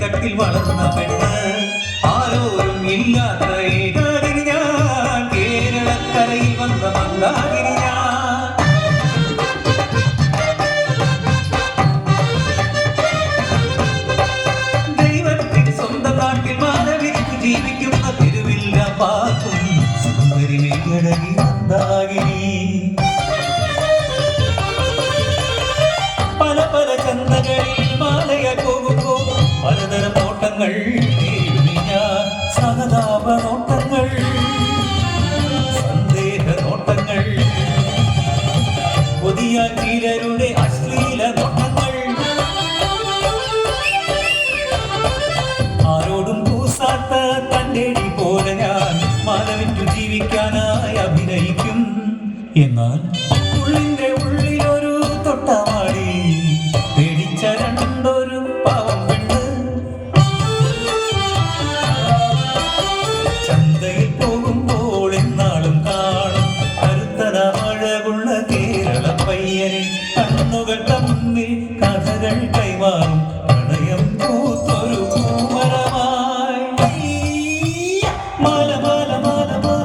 തട്ടിൽ വളർന്ന പെണ്ണ് ആരോരും ഇല്ലാത്ത ഏകാഗിരി ഞാൻ കേരളക്കരയിൽ വന്ന മന്ദാകിരി ഞാൻ ദൈവത്തിൻ സ്വന്തം നാട്ടിൽ മാനവിക്ക് ജീവിക്കുന്ന തിരുവില്ല പാർക്കും സുന്ദരി മെയ്യഴകി മന്ദാകിരി പല പല ചന്തകളിൽ മാലയ പോകുമ്പോ പലതരം നോട്ടങ്ങൾ സഹതാപ നോട്ടങ്ങൾ സന്ദേഹ നോട്ടങ്ങൾ പുതിയ ചിലരുടെ അശ്ലീല നോട്ടങ്ങൾ ആരോടും കൂസാത്ത തന്റേടി പോലെ ഞാൻ മാനവിറ്റു ജീവിക്കാനായി അഭിനയിക്കും എന്നാൽ ഉള്ളിന്റെ ഉള്ളിലൊരു തൊട്ടമാടി പേടിച്ച രണ്ടൊരു പാവം പെണ്ണ് ചന്തയിൽ പോകുമ്പോൾ എന്നാളും കാണും കരുത്തന അഴകുള്ള കേരള പയ്യനെ കണ്ണുകൾ തമ്മിൽ കഥകൾ കൈമാറും പ്രണയം പൂത്തൊരു പൂമരമായി മാല മാല മാല മാല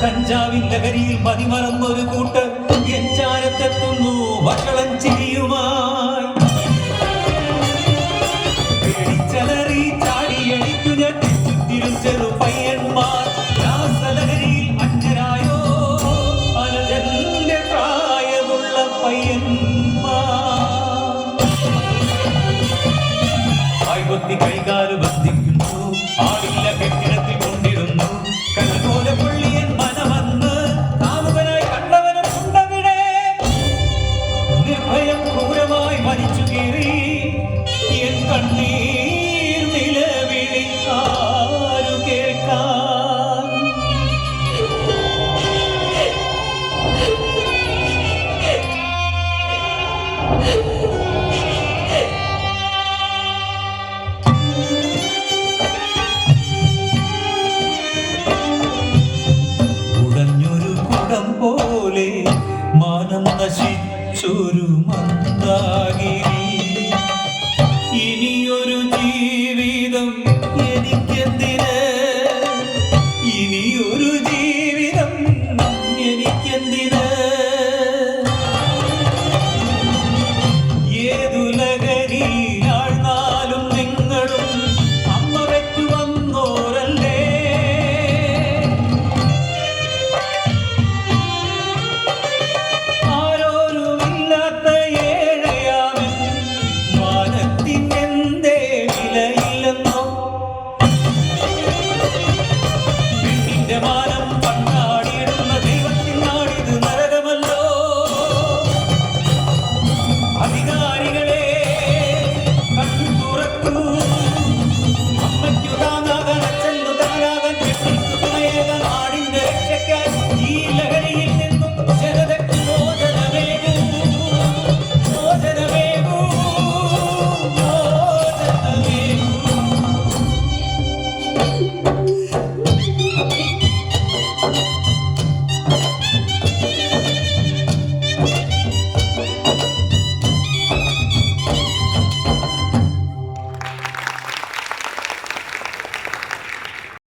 കഞ്ചാവിൻ ലഹരിയിൽ മതിമറന്നൊരു കൂട്ടർ എഞ്ചാരത്തെത്തുന്നു വഷളം ചിരിയുമായി പേടിച്ചലറി ചാടിയടിക്കു ഞെട്ടി ചുറ്റിലും ചെറു പയ്യന്മാർ രാസലഹരിയിൽ അഞ്ചരായോ അനജന്റെ പ്രായമുള്ള പയ്യന്മാർ ആയികൊത്തി കൈകാല് ബന്ധിക്കുന്നു ആളില്ല കെട്ടിടത്തിൽ കൊണ്ടിരുന്നു കലപോലെ പുള്ളിയൻ മനമന്ന് കാമുകനായി കണ്ടവനും ഉണ്ടവിടെ നിർഭയം ക്രൂരമായി മരിച്ചു കീറി എൻ കണ്ണീർ നിലവിളി ആരു കേൾക്കാൻ പോലെ മാനം നശിച്ചൊരു മന്ദാകിരി ഇനിയൊരു ജീവിതം എനിക്കെന്തിന് ഇനിയൊരു ജീവിതം എനിക്കെന്തിന് ഏതു ലഹരിയാഴ്ന്നാലും നിങ്ങളും അമ്മ വെച്ചു വന്നോരല്ലേ മാനം പണ്ടാടിയിടുന്ന ദൈവത്തിൻ നാടിത് നരകമല്ലോ അധികാരികളെ കണ്ണുറക്കൂ അമ്മയ്ക്കു താങ്ങാകാൻ അച്ഛനു താങ്ങാകാൻ നാടിന്റെ രക്ഷയ്ക്കായി ഈ ലഹരി